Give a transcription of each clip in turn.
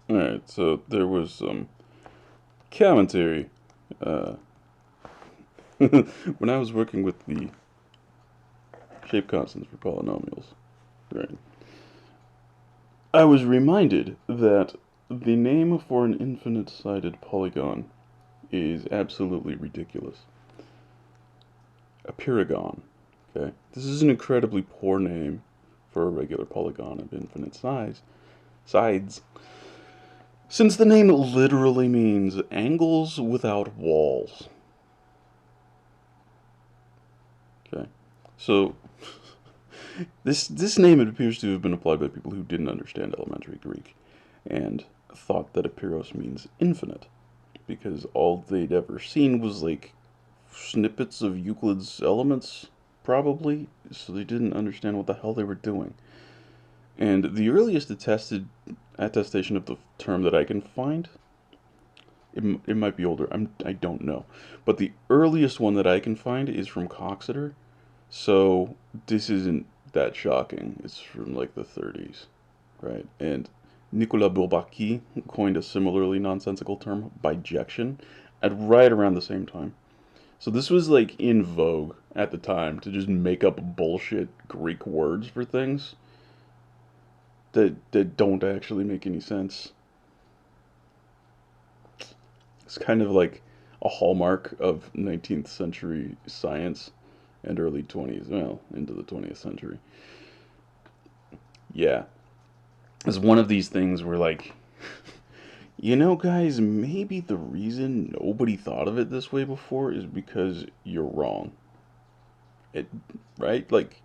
Alright, so there was some commentary uh, when I was working with the shape constants for polynomials. Right. I was reminded that the name for an infinite-sided polygon is absolutely ridiculous. A pyragon. Okay? This is an incredibly poor name for a regular polygon of infinite sides, since the name literally means angles without walls. Okay? So this name, it appears to have been applied by people who didn't understand elementary Greek and thought that Epeiros means infinite, because all they'd ever seen was like snippets of Euclid's Elements, probably, so they didn't understand what the hell they were doing. And the earliest attestation of the term that I can find, it might be older, I don't know, but the earliest one that I can find is from Coxeter, so this isn't that shocking. It's from like the 30s, right? And Nicolas Bourbaki coined a similarly nonsensical term, bijection, at right around the same time. So this was like in vogue at the time to just make up bullshit Greek words for things that don't actually make any sense. It's kind of like a hallmark of 19th century science and early 20s, well, into the 20th century. Yeah, it's one of these things where like, guys, maybe the reason nobody thought of it this way before is because you're wrong. It, right? Like,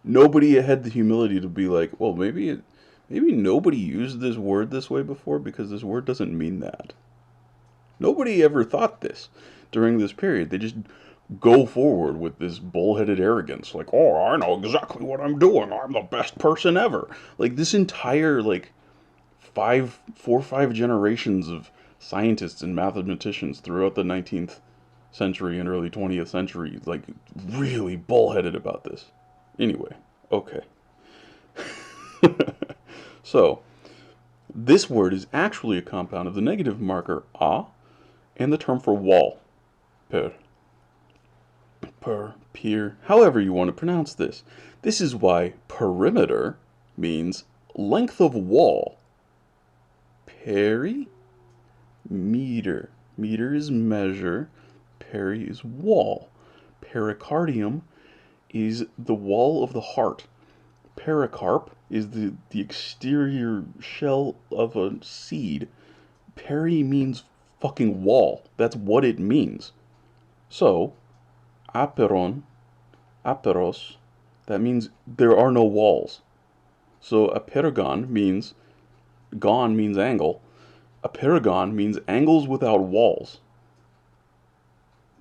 nobody had the humility to be like, well, maybe nobody used this word this way before because this word doesn't mean that. Nobody ever thought this during this period. They just go forward with this bullheaded arrogance, like, oh, I know exactly what I'm doing. I'm the best person ever. Like this entire like 5 generations of scientists and mathematicians throughout the 19th century and early 20th century, like really bullheaded about this. Anyway, okay. So, this word is actually a compound of the negative marker a and the term for wall, per, pier, however you want to pronounce this. This is why perimeter means length of wall. Peri, meter. Meter is measure. Peri is wall. Pericardium is the wall of the heart. Pericarp is the exterior shell of a seed. Peri means fucking wall. That's what it means. So, aperon, aperos, that means there are no walls. So a peragon means, gon means angle. A paragon means angles without walls.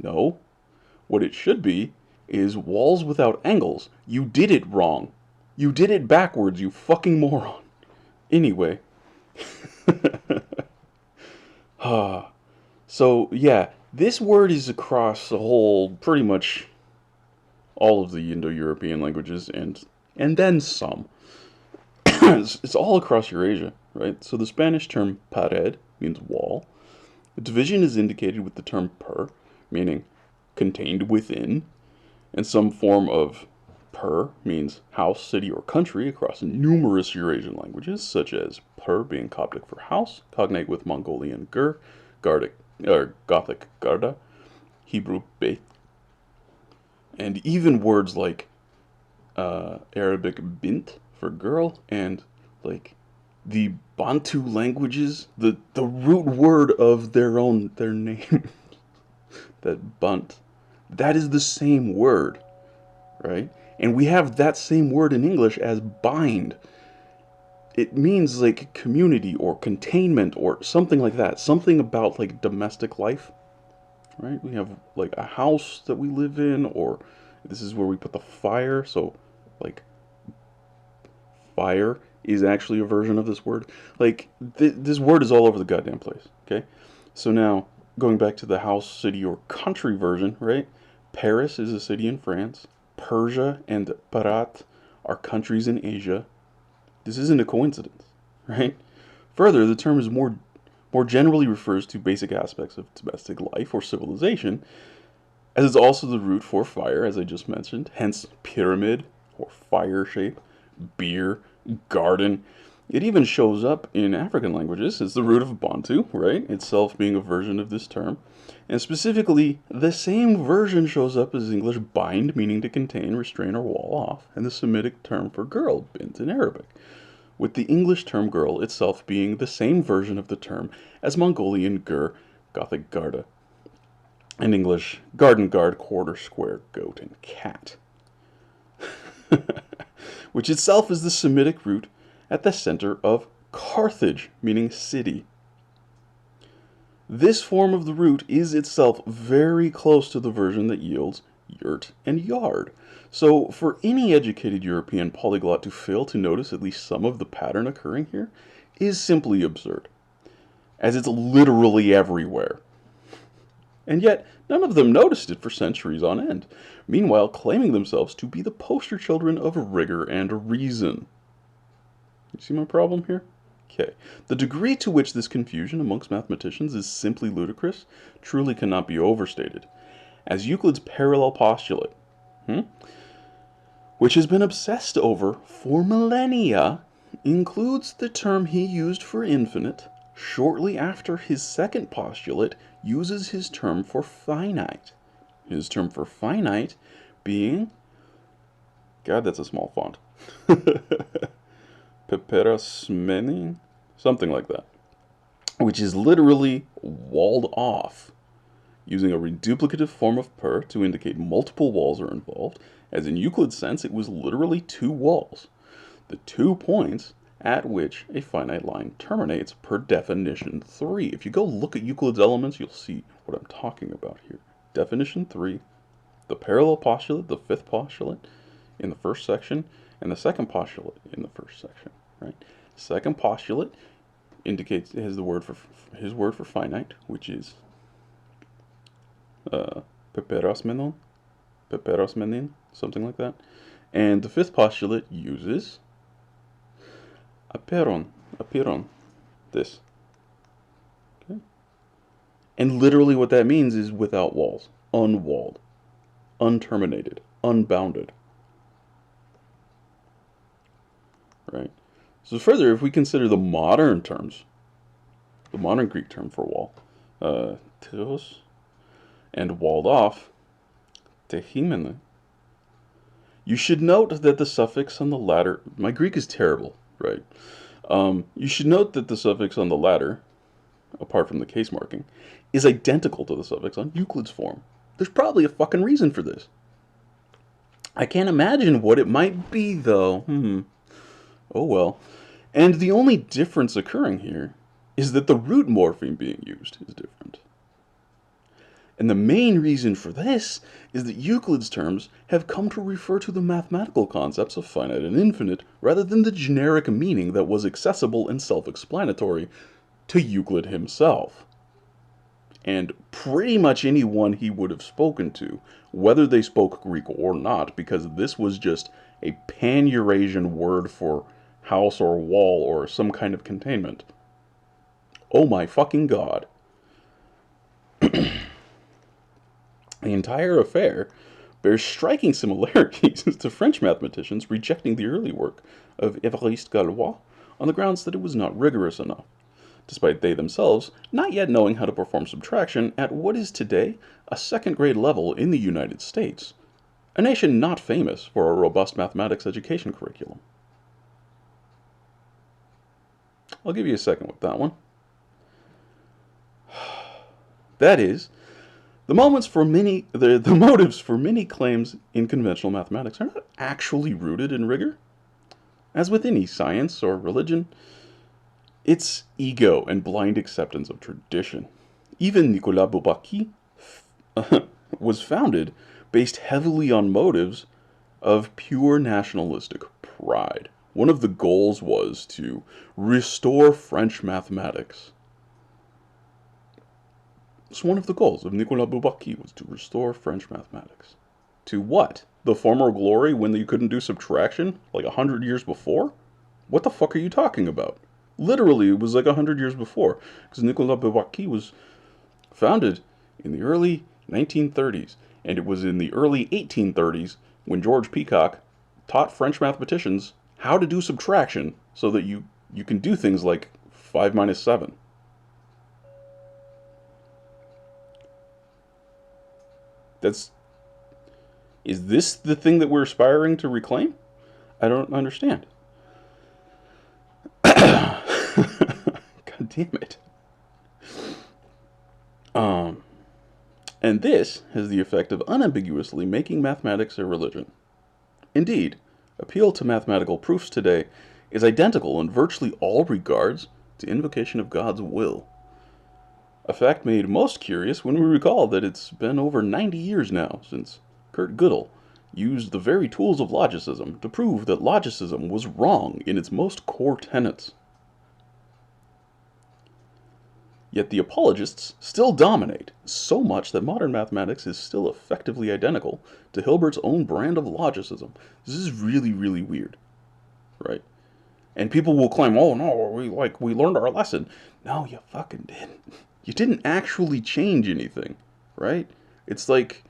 No, what it should be is walls without angles. You did it wrong. You did it backwards, you fucking moron. Anyway. So, yeah, this word is across the whole, pretty much all of the Indo-European languages and then some. It's all across Eurasia, right? So the Spanish term pared means wall. The division is indicated with the term per, meaning contained within, and some form of per means house, city, or country across numerous Eurasian languages, such as per being Coptic for house, cognate with Mongolian gur, Gardic, or Gothic garda, Hebrew beit, and even words like Arabic bint for girl, and like the Bantu languages, the root word of their name, that bunt, that is the same word, right? And we have that same word in English as bind. It means like community or containment or something like that. Something about like domestic life, right? We have like a house that we live in, or this is where we put the fire. So, like, fire is actually a version of this word. Like, this word is all over the goddamn place, okay? So now, going back to the house, city, or country version, right? Paris is a city in France. Persia and Parat are countries in Asia. This isn't a coincidence, right? Further, the term is more generally refers to basic aspects of domestic life or civilization, as it's also the root for fire, as I just mentioned, hence pyramid or fire shape, beer, garden. It even shows up in African languages as the root of Bantu, right? Itself being a version of this term. And specifically, the same version shows up as English bind, meaning to contain, restrain, or wall off, and the Semitic term for girl, bint in Arabic, with the English term girl itself being the same version of the term as Mongolian gur, Gothic garda, and English garden, guard, quarter, square, goat, and cat. Which itself is the Semitic root at the center of Carthage, meaning city. This form of the root is itself very close to the version that yields yurt and yard. So, for any educated European polyglot to fail to notice at least some of the pattern occurring here is simply absurd, as it's literally everywhere. And yet, none of them noticed it for centuries on end, meanwhile claiming themselves to be the poster children of rigor and reason. You see my problem here? Okay. The degree to which this confusion amongst mathematicians is simply ludicrous truly cannot be overstated, as Euclid's parallel postulate, which has been obsessed over for millennia, includes the term he used for infinite shortly after his second postulate uses his term for finite. His term for finite being, God, that's a small font. Peperasmeni, something like that, which is literally walled off, using a reduplicative form of per to indicate multiple walls are involved, as in Euclid's sense it was literally two walls, the 2 points at which a finite line terminates per definition 3. If you go look at Euclid's Elements, you'll see what I'm talking about here. Definition 3, the parallel postulate, the fifth postulate in the first section, and the second postulate in the first section, right? Second postulate indicates his word for finite, which is peperosmenon, something like that. And the fifth postulate uses aperon, this. Okay? And literally what that means is without walls, unwalled, unterminated, unbounded. Right? So further, if we consider the modern terms, the modern Greek term for wall, teros, and walled off, tehimene, you should note that the suffix on the latter, my Greek is terrible, right? You should note that the suffix on the latter, apart from the case marking, is identical to the suffix on Euclid's form. There's probably a fucking reason for this. I can't imagine what it might be, though. Oh well. And the only difference occurring here is that the root morpheme being used is different. And the main reason for this is that Euclid's terms have come to refer to the mathematical concepts of finite and infinite rather than the generic meaning that was accessible and self-explanatory to Euclid himself. And pretty much anyone he would have spoken to, whether they spoke Greek or not, because this was just a pan-Eurasian word for house or wall or some kind of containment. Oh my fucking god. The entire affair bears striking similarities to French mathematicians rejecting the early work of Évariste Galois on the grounds that it was not rigorous enough, despite they themselves not yet knowing how to perform subtraction at what is today a second-grade level in the United States, a nation not famous for a robust mathematics education curriculum. I'll give you a second with that one. That is, the motives for many claims in conventional mathematics are not actually rooted in rigor. As with any science or religion, it's ego and blind acceptance of tradition. Even Nicolas Bourbaki was founded based heavily on motives of pure nationalistic pride. One of the goals was to restore French mathematics. So one of the goals of Nicolas Bourbaki was to restore French mathematics. To what? The former glory when you couldn't do subtraction like 100 years before? What the fuck are you talking about? Literally, it was like 100 years before, because Nicolas Bourbaki was founded in the early 1930s, and it was in the early 1830s when George Peacock taught French mathematicians how to do subtraction so that you can do things like 5 minus 7. That's Is this the thing that we're aspiring to reclaim? I don't understand. God damn it. Um, and this has the effect of unambiguously making mathematics a religion. Indeed, appeal to mathematical proofs today is identical in virtually all regards to invocation of God's will. A fact made most curious when we recall that it's been over 90 years now since Kurt Gödel used the very tools of logicism to prove that logicism was wrong in its most core tenets. Yet the apologists still dominate, so much that modern mathematics is still effectively identical to Hilbert's own brand of logicism. This is really, really weird, right? And people will claim, "Oh no, we learned our lesson." No, you fucking didn't. You didn't actually change anything, right? It's like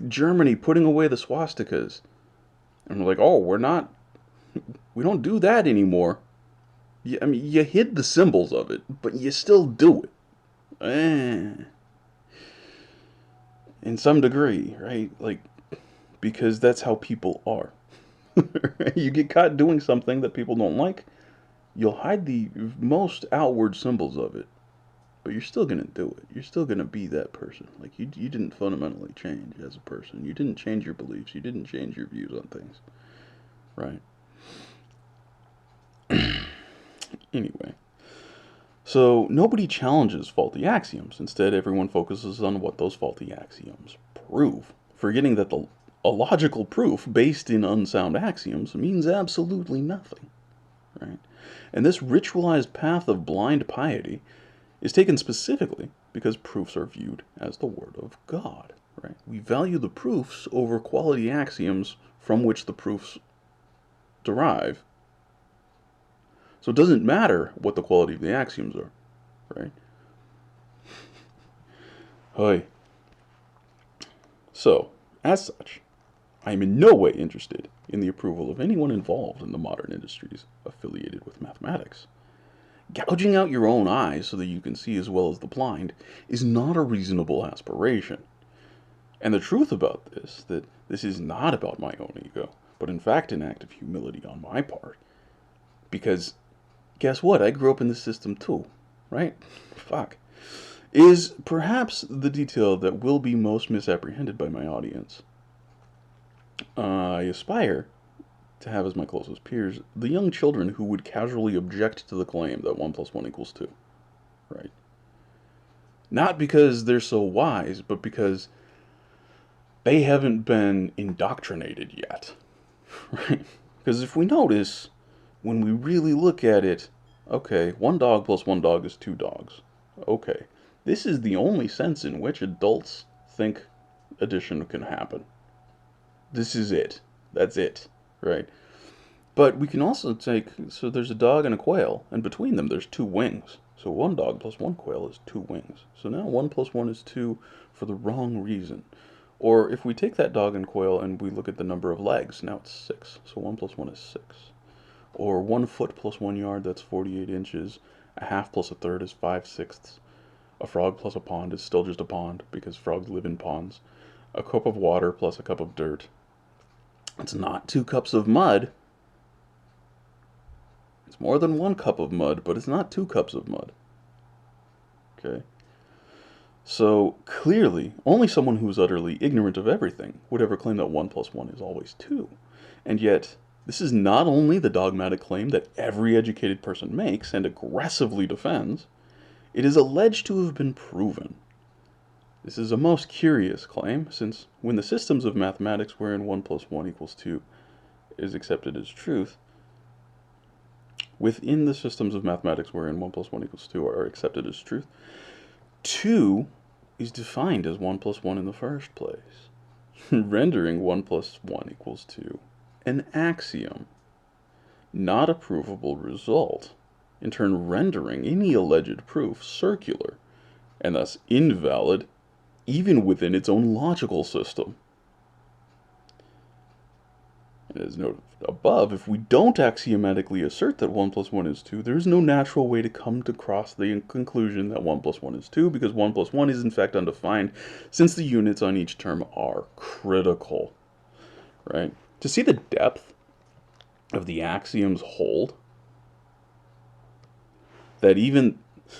Germany putting away the swastikas. And we're like, "Oh, we don't do that anymore." I mean, you hid the symbols of it, but you still do it. In some degree, right? Like, because that's how people are. You get caught doing something that people don't like, you'll hide the most outward symbols of it, but you're still going to do it. You're still going to be that person. Like, you didn't fundamentally change as a person. You didn't change your beliefs. You didn't change your views on things, right? Anyway, so nobody challenges faulty axioms. Instead, everyone focuses on what those faulty axioms prove, forgetting that a logical proof based in unsound axioms means absolutely nothing, right? And this ritualized path of blind piety is taken specifically because proofs are viewed as the word of God, right? We value the proofs over quality axioms from which the proofs derive. So it doesn't matter what the quality of the axioms are, right? Hi. So, as such, I am in no way interested in the approval of anyone involved in the modern industries affiliated with mathematics. Gouging out your own eyes so that you can see as well as the blind is not a reasonable aspiration. And the truth about this, that this is not about my own ego, but in fact an act of humility on my part. Because, guess what? I grew up in this system too, right? Fuck. Is perhaps the detail that will be most misapprehended by my audience. I aspire to have as my closest peers the young children who would casually object to the claim that 1 plus 1 equals 2, right? Not because they're so wise, but because they haven't been indoctrinated yet, right? Because if we notice, when we really look at it, okay, 1 dog plus 1 dog is 2 dogs. Okay, this is the only sense in which adults think addition can happen. This is it. That's it, right? But we can also take, so there's a dog and a quail, and between them there's 2 wings. So 1 dog plus 1 quail is 2 wings. So now 1 plus 1 is 2 for the wrong reason. Or if we take that dog and quail and we look at the number of legs, now it's 6. So 1 plus 1 is 6. Or 1 foot plus 1 yard, that's 48 inches. A half plus a third is 5/6. A frog plus a pond is still just a pond, because frogs live in ponds. A cup of water plus a cup of dirt. It's not 2 cups of mud. It's more than 1 cup of mud, but it's not 2 cups of mud. Okay? So, clearly, only someone who is utterly ignorant of everything would ever claim that 1 plus 1 is always 2. And yet, this is not only the dogmatic claim that every educated person makes and aggressively defends, it is alleged to have been proven. This is a most curious claim, since when the systems of mathematics wherein 1 plus 1 equals 2 is accepted as truth, within the systems of mathematics wherein 1 plus 1 equals 2 are accepted as truth, 2 is defined as 1 plus 1 in the first place, rendering 1 plus 1 equals 2 an axiom. not a provable result, in turn rendering any alleged proof circular, and thus invalid even within its own logical system. And as noted above, if we don't axiomatically assert that 1 plus 1 is 2, there is no natural way to come to cross the conclusion that 1 plus 1 is 2, because 1 plus 1 is in fact undefined, since the units on each term are critical. Right? To see the depth of the axiom's hold, that even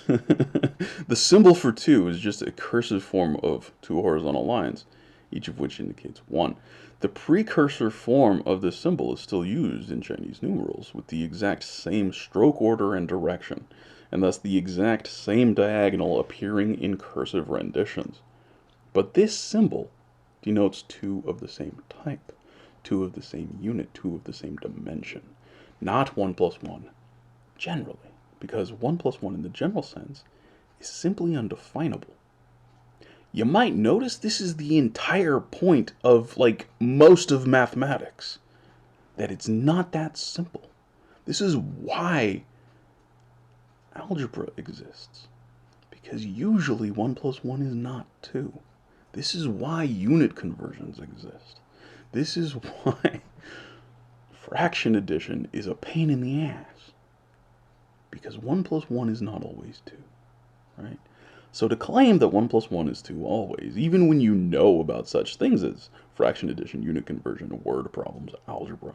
the symbol for 2 is just a cursive form of two horizontal lines, each of which indicates 1. The precursor form of this symbol is still used in Chinese numerals with the exact same stroke order and direction, and thus the exact same diagonal appearing in cursive renditions. But this symbol denotes 2 of the same type, 2 of the same unit, 2 of the same dimension, not 1 plus 1 generally, because 1 plus 1 in the general sense is simply undefinable. You might notice this is the entire point of, most of mathematics. That it's not that simple. This is why algebra exists. Because usually 1 plus 1 is not 2. This is why unit conversions exist. This is why fraction addition is a pain in the ass. Because 1 plus 1 is not always 2. Right? So to claim that 1 plus 1 is 2 always, even when you know about such things as fraction addition, unit conversion, word problems, algebra,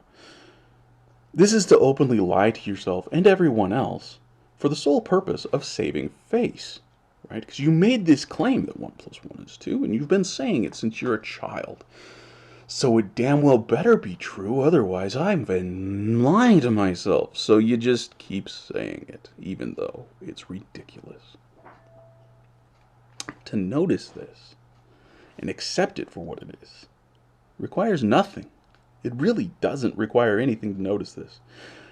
this is to openly lie to yourself and everyone else for the sole purpose of saving face, right? Because you made this claim that 1 plus 1 is 2, and you've been saying it since you're a child. So it damn well better be true, otherwise I've been lying to myself. So you just keep saying it, even though it's ridiculous. To notice this and accept it for what it is requires nothing. It really doesn't require anything to notice this.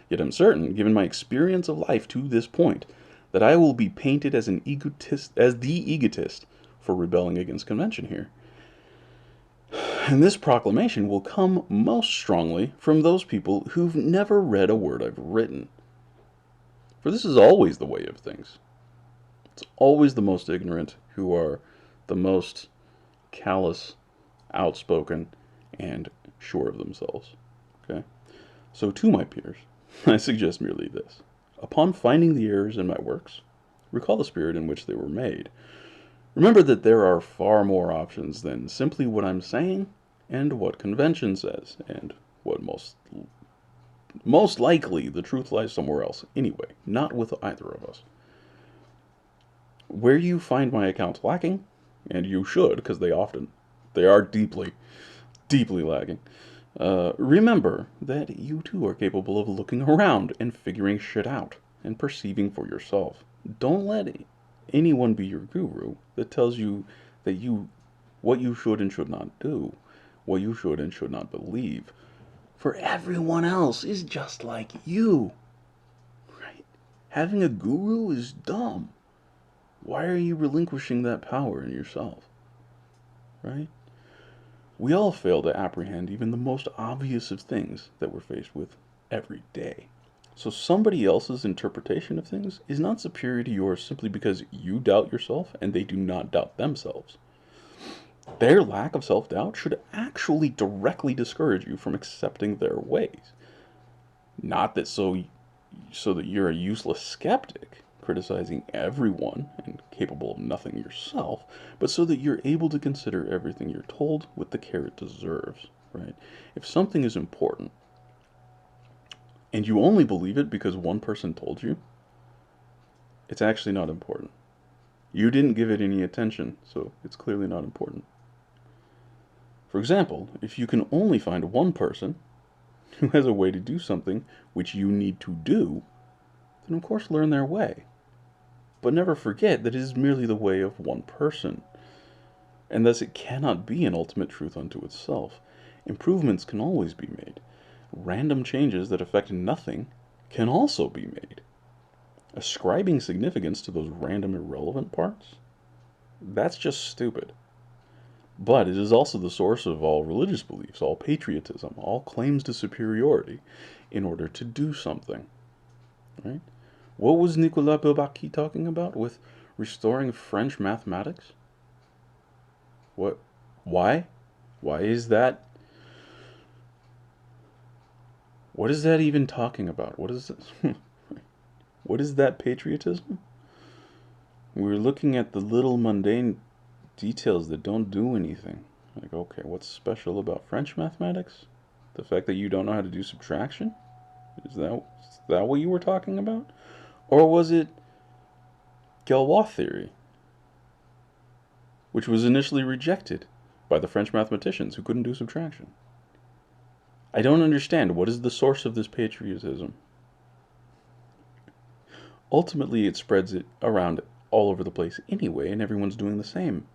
Yet I'm certain, given my experience of life to this point, that I will be painted as the egotist for rebelling against convention here. And this proclamation will come most strongly from those people who've never read a word I've written. For this is always the way of things. It's always the most ignorant who are the most callous, outspoken, and sure of themselves. Okay? So to my peers, I suggest merely this. Upon finding the errors in my works, recall the spirit in which they were made. Remember that there are far more options than simply what I'm saying and what convention says, and what most likely the truth lies somewhere else anyway, not with either of us. Where you find my accounts lacking, and you should, because they are deeply, deeply lacking, remember that you too are capable of looking around and figuring shit out and perceiving for yourself. Don't let anyone be your guru that tells you what you should and should not do, what you should and should not believe. For everyone else is just like you. Right? Having a guru is dumb. Why are you relinquishing that power in yourself? Right? We all fail to apprehend even the most obvious of things that we're faced with every day. So somebody else's interpretation of things is not superior to yours simply because you doubt yourself and they do not doubt themselves. Their lack of self-doubt should actually directly discourage you from accepting their ways. Not that so that you're a useless skeptic, criticizing everyone and capable of nothing yourself, but so that you're able to consider everything you're told with the care it deserves, right? If something is important, and you only believe it because one person told you, it's actually not important. You didn't give it any attention, so it's clearly not important. For example, if you can only find one person who has a way to do something which you need to do, then of course learn their way. But never forget that it is merely the way of one person, and thus it cannot be an ultimate truth unto itself. Improvements can always be made. Random changes that affect nothing can also be made. Ascribing significance to those random irrelevant parts? That's just stupid. But it is also the source of all religious beliefs, all patriotism, all claims to superiority in order to do something. Right? What was Nicolas Bourbaki talking about with restoring French mathematics? What? Why? Why is that? What is that even talking about? What is this? What is that patriotism? We're looking at the little mundane details that don't do anything. Like, okay, what's special about French mathematics? The fact that you don't know how to do subtraction? Is that what you were talking about? Or was it Galois theory, which was initially rejected by the French mathematicians who couldn't do subtraction? I don't understand. What is the source of this patriotism? Ultimately, it spreads it around all over the place anyway, and everyone's doing the same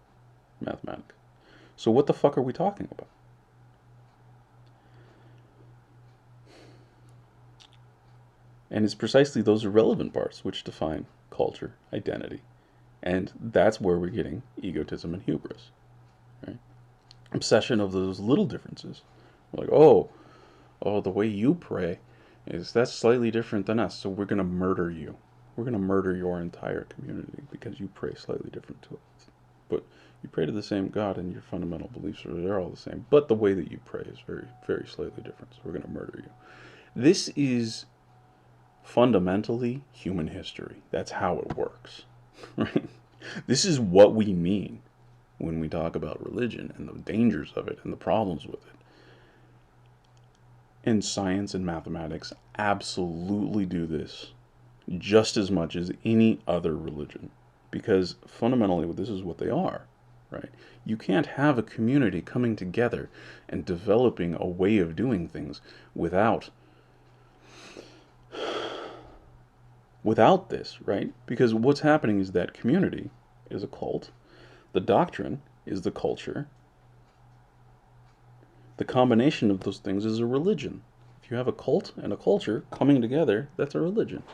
mathematics. So what the fuck are we talking about? And it's precisely those irrelevant parts which define culture, identity. And that's where we're getting egotism and hubris. Right? Obsession of those little differences. Like, oh, the way you pray that's slightly different than us, so we're going to murder you. We're going to murder your entire community because you pray slightly different to us. But you pray to the same God and your fundamental beliefs they're all the same. But the way that you pray is very, very slightly different, so we're going to murder you. This is fundamentally human history. That's how it works. Right? This is what we mean when we talk about religion and the dangers of it and the problems with it. And science and mathematics absolutely do this just as much as any other religion. Because fundamentally, this is what they are, right? You can't have a community coming together and developing a way of doing things without this, right? Because what's happening is that community is a cult, the doctrine is the culture, the combination of those things is a religion. If you have a cult and a culture coming together, that's a religion.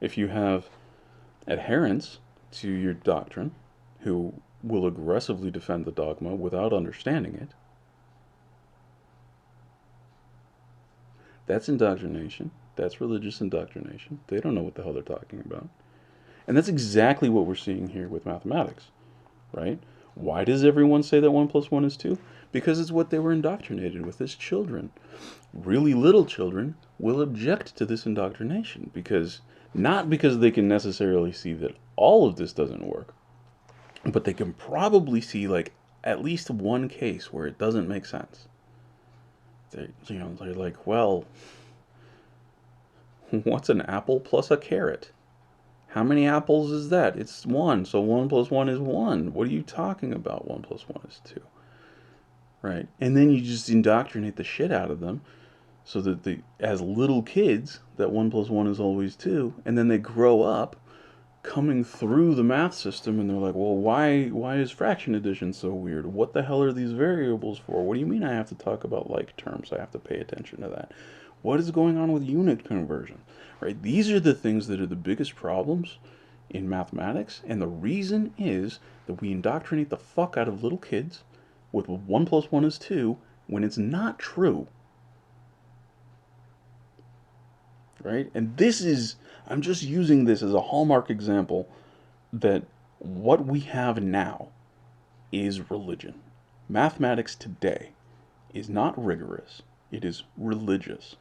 If you have adherents to your doctrine who will aggressively defend the dogma without understanding it, that's indoctrination. That's religious indoctrination. They don't know what the hell they're talking about. And that's exactly what we're seeing here with mathematics, right? Why does everyone say that 1 plus 1 is 2? Because it's what they were indoctrinated with as children. Really little children will object to this indoctrination not because they can necessarily see that all of this doesn't work, but they can probably see like at least one case where it doesn't make sense. They're like, well, what's an apple plus a carrot? How many apples is that? It's 1, so 1 plus 1 is 1. What are you talking about? 1 plus 1 is 2. Right? And then you just indoctrinate the shit out of them so that as little kids, that 1 plus 1 is always 2. And then they grow up coming through the math system and they're like, well, why is fraction addition so weird? What the hell are these variables for? What do you mean I have to talk about like terms? I have to pay attention to that. What is going on with unit conversion? Right? These are the things that are the biggest problems in mathematics, and the reason is that we indoctrinate the fuck out of little kids with 1 plus 1 is 2 when it's not true. Right? And I'm just using this as a hallmark example that what we have now is religion. Mathematics today is not rigorous, it is religious.